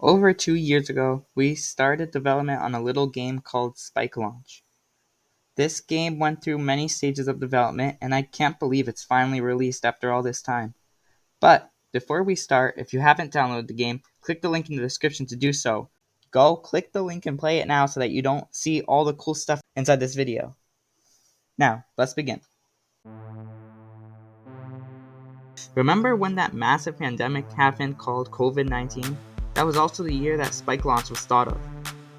Over 2 years ago, we started development on a little game called Spike Launch. This game went through many stages of development, and I can't believe it's finally released after all this time. But before we start, if you haven't downloaded the game, click the link in the description to do so. Go click the link and play it now so that you don't see all the cool stuff inside this video. Now, let's begin. Remember when that massive pandemic happened called COVID-19? That was also the year that Spike Launch was thought of.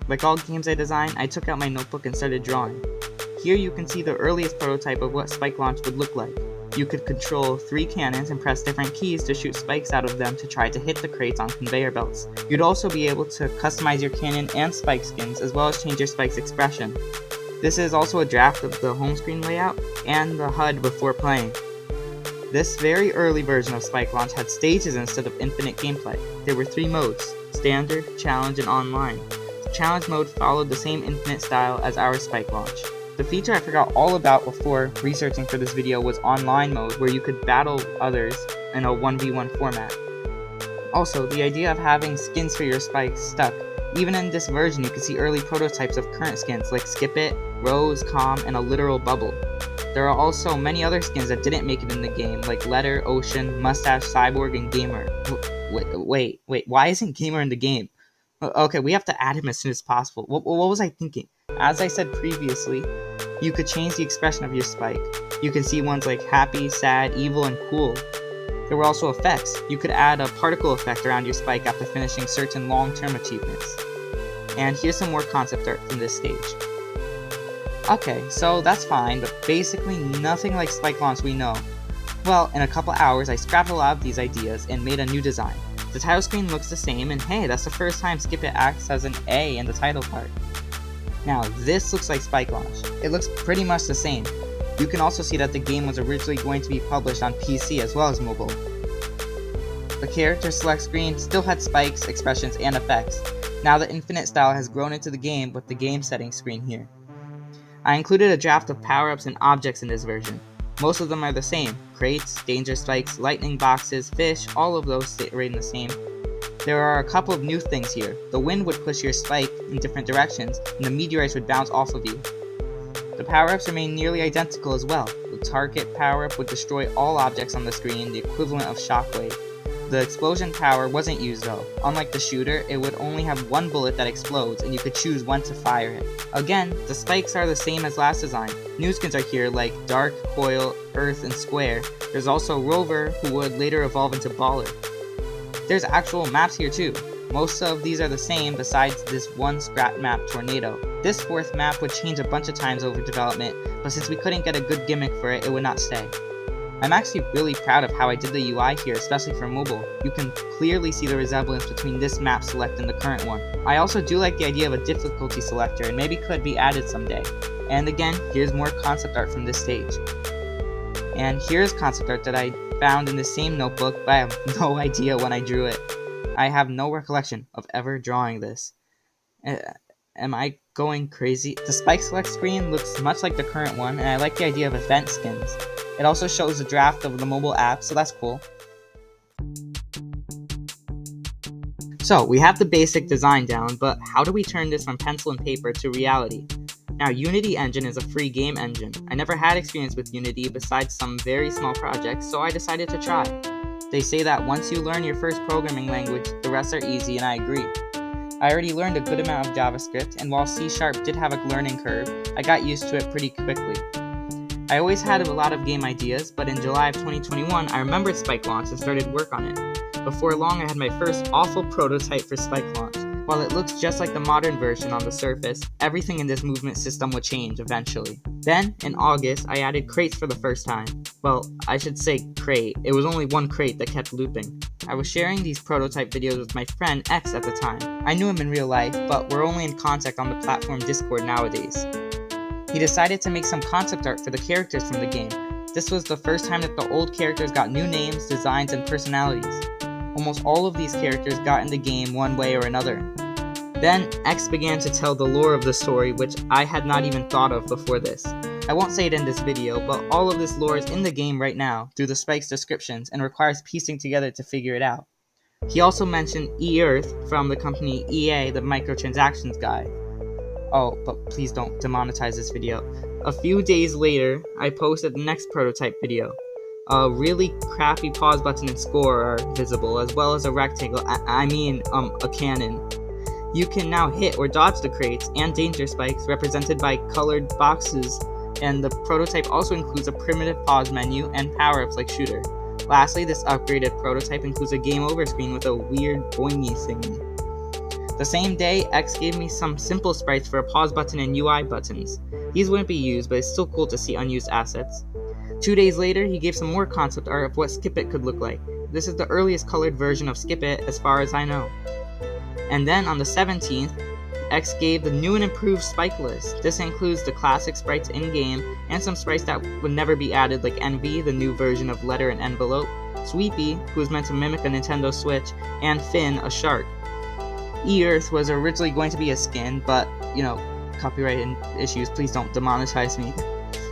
Like all games I designed, I took out my notebook and started drawing. Here you can see the earliest prototype of what Spike Launch would look like. You could control 3 cannons and press different keys to shoot spikes out of them to try to hit the crates on conveyor belts. You'd also be able to customize your cannon and spike skins, as well as change your spike's expression. This is also a draft of the home screen layout and the HUD before playing. This very early version of Spike Launch had stages instead of infinite gameplay. There were 3 modes: Standard, Challenge, and Online. The Challenge mode followed the same infinite style as our Spike Launch. The feature I forgot all about before researching for this video was Online mode, where you could battle others in a 1v1 format. Also, the idea of having skins for your spikes stuck. Even in this version, you can see early prototypes of current skins like Skip It, Rose, Calm, and a literal bubble. There are also many other skins that didn't make it in the game, like Letter, Ocean, Mustache, Cyborg, and Gamer. Wait, why isn't Gamer in the game? Okay, we have to add him as soon as possible. What was I thinking? As I said previously, you could change the expression of your spike. You can see ones like happy, sad, evil, and cool. There were also effects. You could add a particle effect around your spike after finishing certain long-term achievements. And here's some more concept art from this stage. Okay, so that's fine, but basically nothing like Spike Launch we know. Well, in a couple hours I scrapped a lot of these ideas and made a new design. The title screen looks the same, and hey, that's the first time Skip It acts as an A in the title part. Now, this looks like Spike Launch. It looks pretty much the same. You can also see that the game was originally going to be published on PC as well as mobile. The character select screen still had spikes, expressions, and effects. Now the infinite style has grown into the game with the game settings screen here. I included a draft of power-ups and objects in this version. Most of them are the same: crates, danger spikes, lightning boxes, fish, all of those stay right in the same. There are a couple of new things here. The wind would push your spike in different directions, and the meteorites would bounce off of you. The power-ups remain nearly identical as well. The target power-up would destroy all objects on the screen, the equivalent of Shockwave. The explosion power wasn't used though. Unlike the shooter, it would only have 1 bullet that explodes, and you could choose when to fire it. Again, the spikes are the same as last design. New skins are here like Dark, Coil, Earth, and Square. There's also Rover, who would later evolve into Baller. There's actual maps here too. Most of these are the same besides this one scrap map, Tornado. This 4th map would change a bunch of times over development, but since we couldn't get a good gimmick for it, it would not stay. I'm actually really proud of how I did the UI here, especially for mobile. You can clearly see the resemblance between this map select and the current one. I also do like the idea of a difficulty selector, and maybe could be added someday. And again, here's more concept art from this stage. And here's concept art that I found in the same notebook, but I have no idea when I drew it. I have no recollection of ever drawing this. Am I going crazy? The spike select screen looks much like the current one, and I like the idea of event skins. It also shows a draft of the mobile app, so that's cool. So, we have the basic design down, but how do we turn this from pencil and paper to reality? Now, Unity Engine is a free game engine. I never had experience with Unity besides some very small projects, so I decided to try. They say that once you learn your first programming language, the rest are easy, and I agree. I already learned a good amount of JavaScript, and while C# did have a learning curve, I got used to it pretty quickly. I always had a lot of game ideas, but in July of 2021, I remembered Spike Launch and started work on it. Before long, I had my first awful prototype for Spike Launch. While it looks just like the modern version on the surface, everything in this movement system would change eventually. Then, in August, I added crates for the first time. Well, I should say crate. It was only one crate that kept looping. I was sharing these prototype videos with my friend X at the time. I knew him in real life, but we're only in contact on the platform Discord nowadays. He decided to make some concept art for the characters from the game. This was the first time that the old characters got new names, designs, and personalities. Almost all of these characters got in the game one way or another. Then, X began to tell the lore of the story, which I had not even thought of before this. I won't say it in this video, but all of this lore is in the game right now, through the Spike's descriptions, and requires piecing together to figure it out. He also mentioned E-Earth from the company EA, the microtransactions guy. Oh, but please don't demonetize this video. A few days later, I posted the next prototype video. A really crappy pause button and score are visible, as well as a rectangle, a cannon. You can now hit or dodge the crates and danger spikes represented by colored boxes, and the prototype also includes a primitive pause menu and power-ups like shooter. Lastly, this upgraded prototype includes a game over screen with a weird boingy thingy. The same day, X gave me some simple sprites for a pause button and UI buttons. These wouldn't be used, but it's still cool to see unused assets. 2 days later, he gave some more concept art of what Skip It could look like. This is the earliest colored version of Skip It as far as I know. And then on the 17th, X gave the new and improved spike list. This includes the classic sprites in-game and some sprites that would never be added like Envy, the new version of Letter and Envelope, Sweepy, who was meant to mimic a Nintendo Switch, and Finn, a shark. E-Earth was originally going to be a skin, but, copyright issues, please don't demonetize me.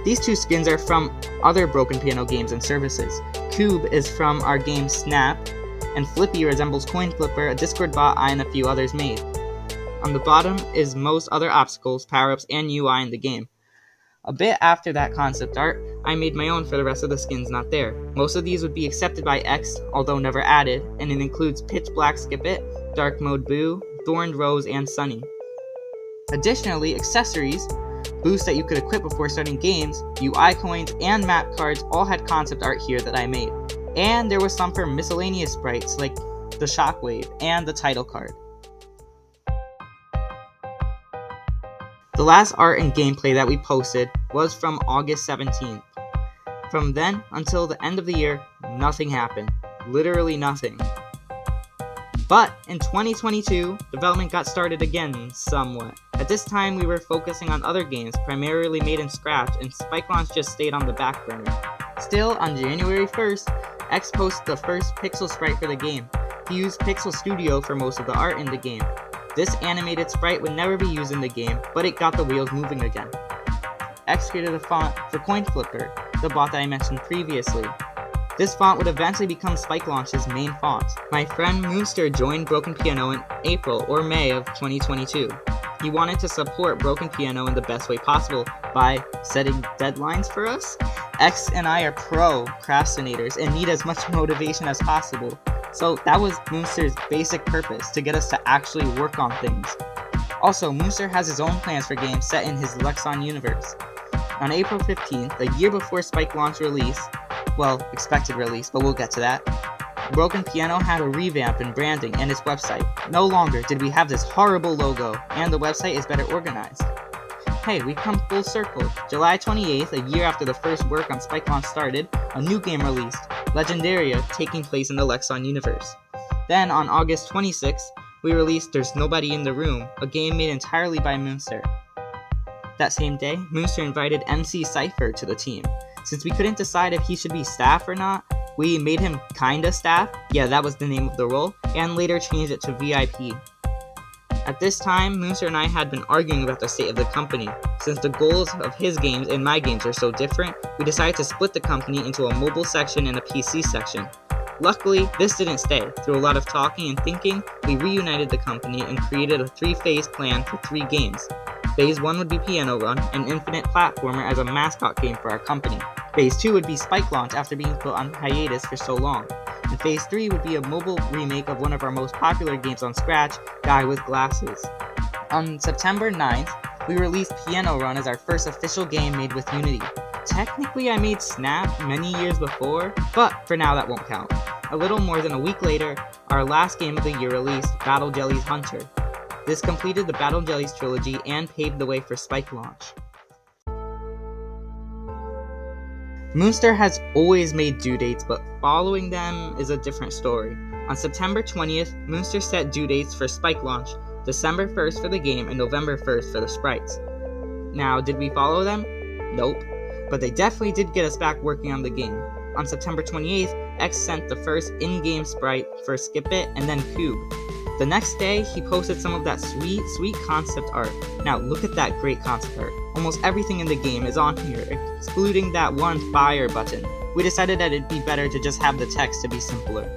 These two skins are from other Broken Piano games and services. Cube is from our game Snap, and Flippy resembles Coin Flipper, a Discord bot I and a few others made. On the bottom is most other obstacles, power-ups, and UI in the game. A bit after that concept art, I made my own for the rest of the skins not there. Most of these would be accepted by X, although never added, and it includes Pitch Black Skip It, Dark Mode Boo, Thorned Rose, and Sunny. Additionally, accessories, boosts that you could equip before starting games, UI coins, and map cards all had concept art here that I made. And there was some for miscellaneous sprites like the Shockwave and the title card. The last art and gameplay that we posted was from August 17th. From then until the end of the year, nothing happened. Literally nothing. But in 2022, development got started again somewhat. At this time, we were focusing on other games, primarily made in Scratch, and Spike Launch just stayed on the back burner. Still, on January 1st, X posted the first pixel sprite for the game. He used Pixel Studio for most of the art in the game. This animated sprite would never be used in the game, but it got the wheels moving again. X created a font for Coin Flipper, the bot that I mentioned previously. This font would eventually become Spike Launch's main font. My friend Moonster joined Broken Piano in April or May of 2022. He wanted to support Broken Piano in the best way possible by setting deadlines for us. X and I are procrastinators and need as much motivation as possible. So that was Moonster's basic purpose, to get us to actually work on things. Also, Moonster has his own plans for games set in his Lexon universe. On April 15th, a year before Spike Launch release, expected release, but we'll get to that, Broken Piano had a revamp in branding and its website. No longer did we have this horrible logo, and the website is better organized. Hey, we've come full circle. July 28th, a year after the first work on Spike Launch started, a new game released, Legendaria, taking place in the Lexon universe. Then, on August 26th, we released There's Nobody in the Room, a game made entirely by Moonster. That same day, Moonster invited MC Cypher to the team. Since we couldn't decide if he should be staff or not, we made him kinda staff, that was the name of the role, and later changed it to VIP. At this time, Moonster and I had been arguing about the state of the company. Since the goals of his games and my games are so different, we decided to split the company into a mobile section and a PC section. Luckily, this didn't stay. Through a lot of talking and thinking, we reunited the company and created a 3-phase plan for 3 games. Phase 1 would be Piano Run, an infinite platformer as a mascot game for our company. Phase 2 would be Spike Launch after being put on hiatus for so long. And Phase 3 would be a mobile remake of one of our most popular games on Scratch, Guy with Glasses. On September 9th, we released Piano Run as our first official game made with Unity. Technically, I made Snap many years before, but for now that won't count. A little more than a week later, our last game of the year released, Battle Jellies Hunter. This completed the Battle Jellies trilogy and paved the way for Spike Launch. Moonster has always made due dates, but following them is a different story. On September 20th, Moonster set due dates for Spike Launch, December 1st for the game and November 1st for the sprites. Now, did we follow them? Nope, but they definitely did get us back working on the game. On September 28th, X sent the first in-game sprite for Skip It and then Cube. The next day, he posted some of that sweet concept art. Now, look at that great concept art. Almost everything in the game is on here, excluding that one fire button. We decided that it'd be better to just have the text to be simpler.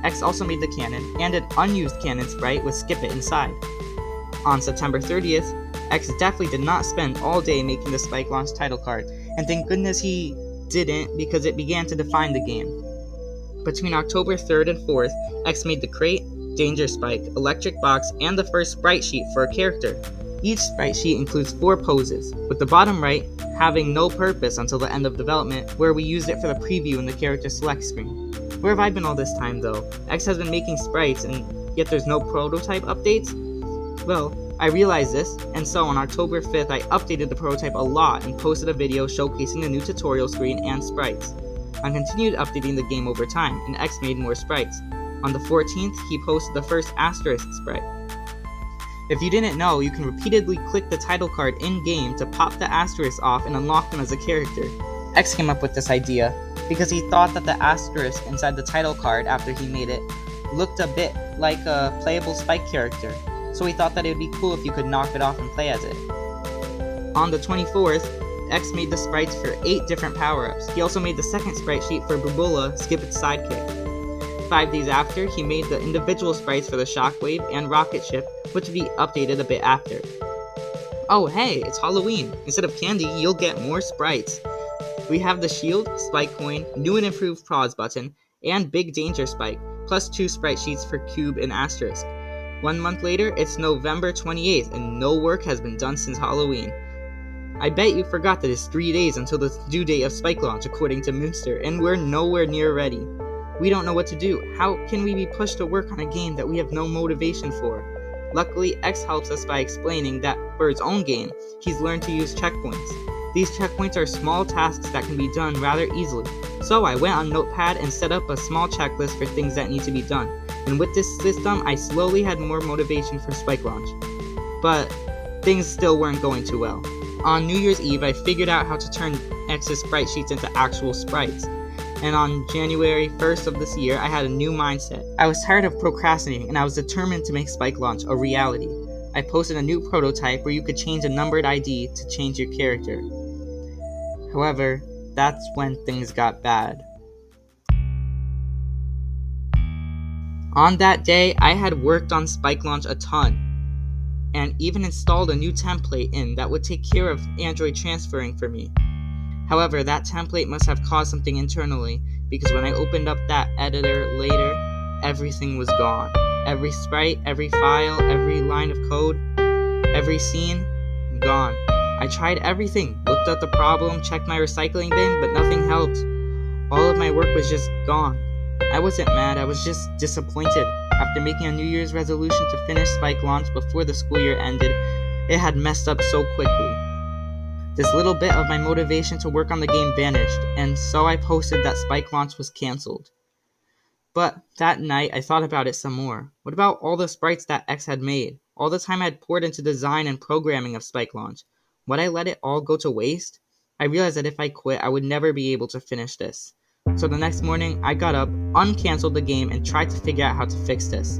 X also made the cannon and an unused cannon sprite with Skip It inside. On September 30th, X definitely did not spend all day making the Spike Launch title card, and thank goodness he didn't because it began to define the game. Between October 3rd and 4th, X made the crate, Danger Spike, Electric Box, and the first sprite sheet for a character. Each sprite sheet includes 4 poses, with the bottom right having no purpose until the end of development, where we used it for the preview in the character select screen. Where have I been all this time though? X has been making sprites and yet there's no prototype updates? Well, I realized this, and so on October 5th I updated the prototype a lot and posted a video showcasing the new tutorial screen and sprites. I continued updating the game over time, and X made more sprites. On the 14th, he posted the first asterisk sprite. If you didn't know, you can repeatedly click the title card in-game to pop the asterisk off and unlock them as a character. X came up with this idea because he thought that the asterisk inside the title card after he made it looked a bit like a playable Spike character, so he thought that it would be cool if you could knock it off and play as it. On the 24th, X made the sprites for 8 different power-ups. He also made the second sprite sheet for Bubula, Skip It's sidekick. 5 days after, he made the individual sprites for the Shockwave and Rocket Ship, which would be updated a bit after. Oh hey, it's Halloween! Instead of candy, you'll get more sprites. We have the Shield, Spike Coin, new and improved pause button, and Big Danger Spike, plus 2 sprite sheets for Cube and Asterisk. 1 month later, it's November 28th, and no work has been done since Halloween. I bet you forgot that it's 3 days until the due date of Spike Launch, according to Moonster, and we're nowhere near ready. We don't know what to do. How can we be pushed to work on a game that we have no motivation for? Luckily, X helps us by explaining that for his own game, he's learned to use checkpoints. These checkpoints are small tasks that can be done rather easily. So I went on Notepad and set up a small checklist for things that need to be done. And with this system, I slowly had more motivation for Spike Launch. But things still weren't going too well. On New Year's Eve, I figured out how to turn X's sprite sheets into actual sprites. And on January 1st of this year, I had a new mindset. I was tired of procrastinating, and I was determined to make Spike Launch a reality. I posted a new prototype where you could change a numbered ID to change your character. However, that's when things got bad. On that day, I had worked on Spike Launch a ton, and even installed a new template in that would take care of Android transferring for me. However, that template must have caused something internally, because when I opened up that editor later, everything was gone. Every sprite, every file, every line of code, every scene, gone. I tried everything, looked at the problem, checked my recycling bin, but nothing helped. All of my work was just gone. I wasn't mad, I was just disappointed. After making a New Year's resolution to finish Spike Launch before the school year ended, it had messed up so quickly. This little bit of my motivation to work on the game vanished, and so I posted that Spike Launch was cancelled. But that night, I thought about it some more. What about all the sprites that X had made? All the time I had poured into design and programming of Spike Launch. Would I let it all go to waste? I realized that if I quit, I would never be able to finish this. So the next morning, I got up, uncancelled the game, and tried to figure out how to fix this.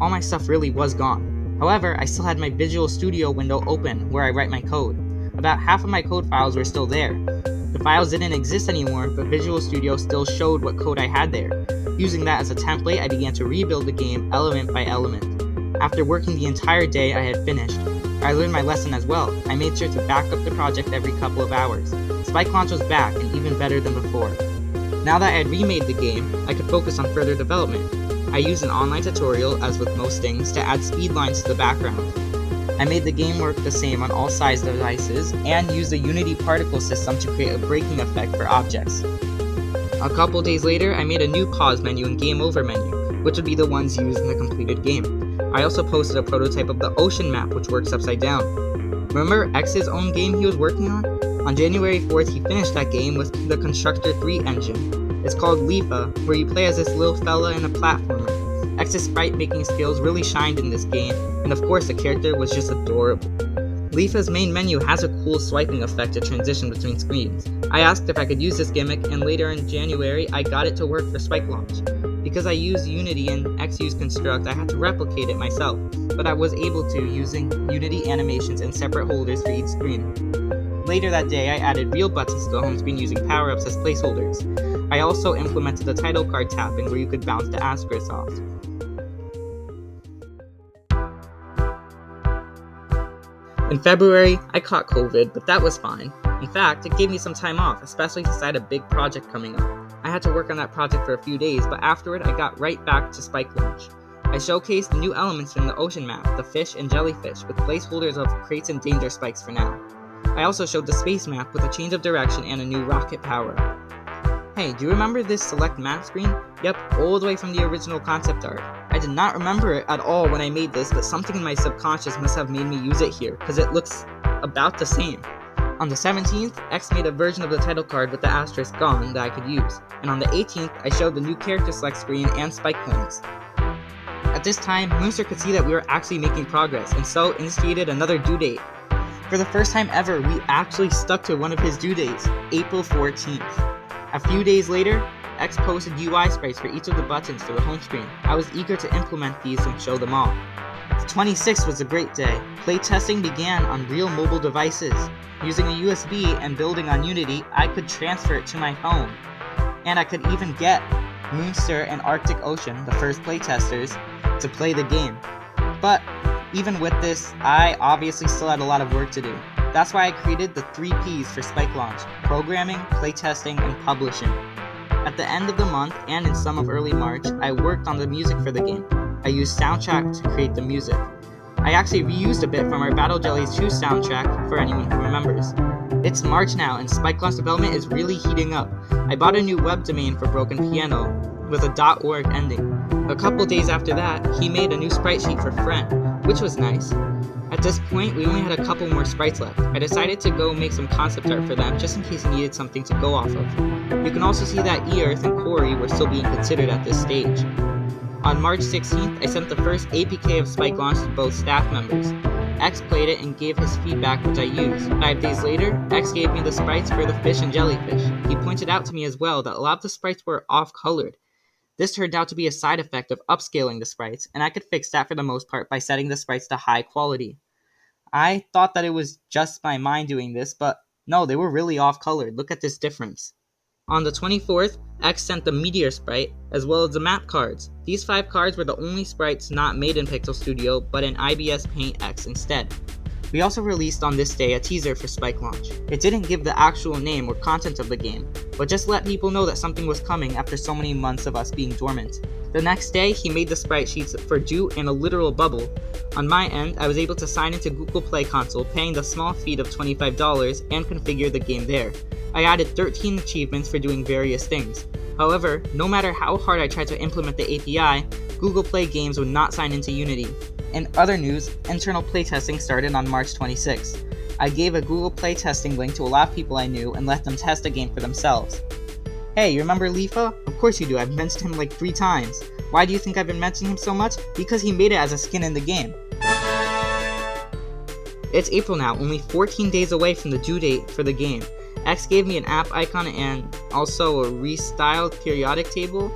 All my stuff really was gone. However, I still had my Visual Studio window open, where I write my code. About half of my code files were still there. The files didn't exist anymore, but Visual Studio still showed what code I had there. Using that as a template, I began to rebuild the game element by element. After working the entire day I had finished, I learned my lesson as well. I made sure to back up the project every couple of hours. Spike Launch was back, and even better than before. Now that I had remade the game, I could focus on further development. I used an online tutorial, as with most things, to add speed lines to the background. I made the game work the same on all size devices, and used a Unity particle system to create a braking effect for objects. A couple days later, I made a new pause menu and game over menu, which would be the ones used in the completed game. I also posted a prototype of the ocean map, which works upside down. Remember X's own game he was working on? On January 4th, he finished that game with the Constructor 3 engine. It's called Lifa, where you play as this little fella in a platformer. X's sprite making skills really shined in this game, and of course the character was just adorable. Lifa's main menu has a cool swiping effect to transition between screens. I asked if I could use this gimmick, and later in January I got it to work for Spike Launch. Because I used Unity and X used Construct, I had to replicate it myself, but I was able to using Unity animations and separate holders for each screen. Later that day, I added real buttons to the home screen using power-ups as placeholders. I also implemented the title card tapping where you could bounce the asterisk off. In February, I caught COVID, but that was fine. In fact, it gave me some time off, especially since I had a big project coming up. I had to work on that project for a few days, but afterward I got right back to Spike Launch. I showcased the new elements from the ocean map, the fish and jellyfish, with placeholders of crates and danger spikes for now. I also showed the space map with a change of direction and a new rocket power. Hey, do you remember this select map screen? Yep, all the way from the original concept art. I did not remember it at all when I made this, but something in my subconscious must have made me use it here, because it looks about the same. On the 17th, X made a version of the title card with the asterisk gone that I could use, and on the 18th, I showed the new character select screen and spike points. At this time, Moonster could see that we were actually making progress, and so initiated another due date. For the first time ever, we actually stuck to one of his due dates, April 14th. A few days later, X posted UI sprites for each of the buttons for the home screen. I was eager to implement these and show them all. The 26th was a great day. Playtesting began on real mobile devices. Using a USB and building on Unity, I could transfer it to my phone. And I could even get Moonster and Arctic Ocean, the first playtesters, to play the game. But even with this, I obviously still had a lot of work to do. That's why I created the 3 Ps for Spike Launch: programming, playtesting, and publishing. At the end of the month and in some of early March, I worked on the music for the game. I used Soundtrack to create the music. I actually reused a bit from our Battle Jellies 2 soundtrack for anyone who remembers. It's March now and Spike Launch development is really heating up. I bought a new web domain for Broken Piano with a .org ending. A couple days after that, he made a new sprite sheet for Friend, which was nice. At this point, we only had a couple more sprites left. I decided to go make some concept art for them just in case I needed something to go off of. You can also see that Earth and Corey were still being considered at this stage. On March 16th, I sent the first APK of Spike Launch to both staff members. X played it and gave his feedback, which I used. 5 days later, X gave me the sprites for the fish and jellyfish. He pointed out to me as well that a lot of the sprites were off-colored. This turned out to be a side effect of upscaling the sprites, and I could fix that for the most part by setting the sprites to high quality. I thought that it was just my mind doing this, but no, they were really off-colored. Look at this difference. On the 24th, X sent the Meteor sprite, as well as the map cards. These 5 cards were the only sprites not made in Pixel Studio, but in IBS Paint X instead. We also released on this day a teaser for Spike Launch. It didn't give the actual name or content of the game, but just let people know that something was coming after so many months of us being dormant. The next day, he made the sprite sheets for Jute and a literal bubble. On my end, I was able to sign into Google Play Console, paying the small fee of $25 and configure the game there. I added 13 achievements for doing various things. However, no matter how hard I tried to implement the API, Google Play Games would not sign into Unity. In other news, internal playtesting started on March 26th. I gave a Google Play testing link to a lot of people I knew and let them test the game for themselves. Hey, you remember Leafa? Of course you do, I've mentioned him like 3 times. Why do you think I've been mentioning him so much? Because he made it as a skin in the game. It's April now, only 14 days away from the due date for the game. X gave me an app icon and also a restyled periodic table.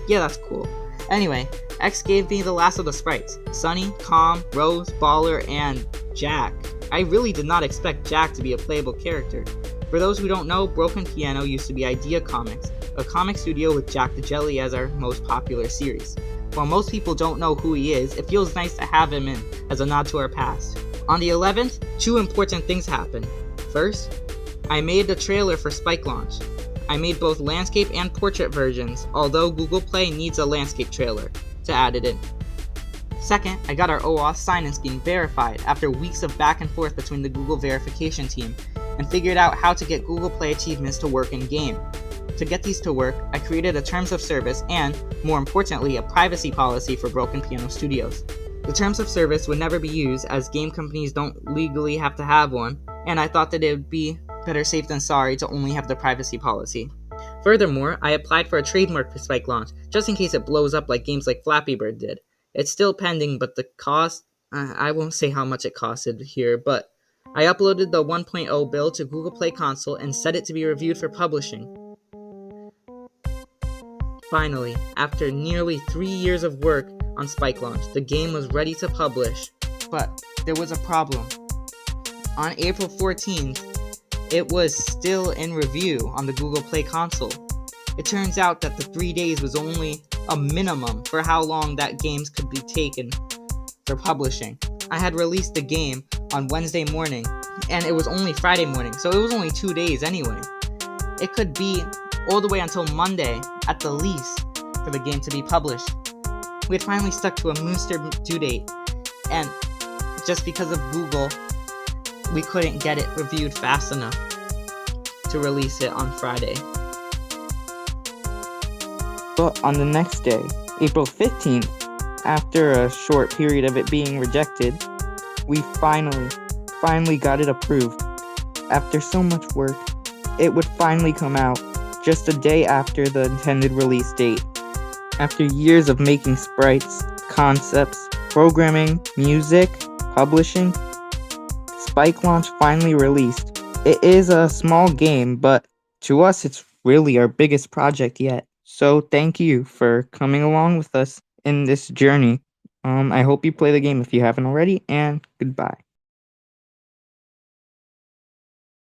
Yeah, that's cool. Anyway, X gave me the last of the sprites: Sunny, Calm, Rose, Baller, and Jack. I really did not expect Jack to be a playable character. For those who don't know, Broken Piano used to be Idea Comics, a comic studio with Jack the Jelly as our most popular series. While most people don't know who he is, it feels nice to have him in as a nod to our past. On the 11th, 2 important things happened. First, I made the trailer for Spike Launch. I made both landscape and portrait versions, although Google Play needs a landscape trailer to add it in. Second, I got our OAuth sign-ins being verified after weeks of back and forth between the Google verification team, and figured out how to get Google Play achievements to work in-game. To get these to work, I created a terms of service and, more importantly, a privacy policy for Broken Piano Studios. The terms of service would never be used as game companies don't legally have to have one, and I thought that it would be better safe than sorry to only have the privacy policy. Furthermore, I applied for a trademark for Spike Launch, just in case it blows up like games like Flappy Bird did. It's still pending, but the cost, I won't say how much it costed here, but I uploaded the 1.0 build to Google Play Console and set it to be reviewed for publishing. Finally, after nearly 3 years of work on Spike Launch, the game was ready to publish, but there was a problem. On April 14th, it was still in review on the Google Play Console. It turns out that the 3 days was only a minimum for how long that games could be taken for publishing. I had released the game on Wednesday morning, and it was only Friday morning, so it was only 2 days anyway. It could be all the way until Monday at the least for the game to be published. We had finally stuck to a Mooster due date, and just because of Google, we couldn't get it reviewed fast enough to release it on Friday. But on the next day, April 15th, after a short period of it being rejected, we finally got it approved. After so much work, it would finally come out just a day after the intended release date. After years of making sprites, concepts, programming, music, publishing, Spike Launch finally released. It is a small game, but to us it's really our biggest project yet. So thank you for coming along with us in this journey. I hope you play the game if you haven't already, and goodbye.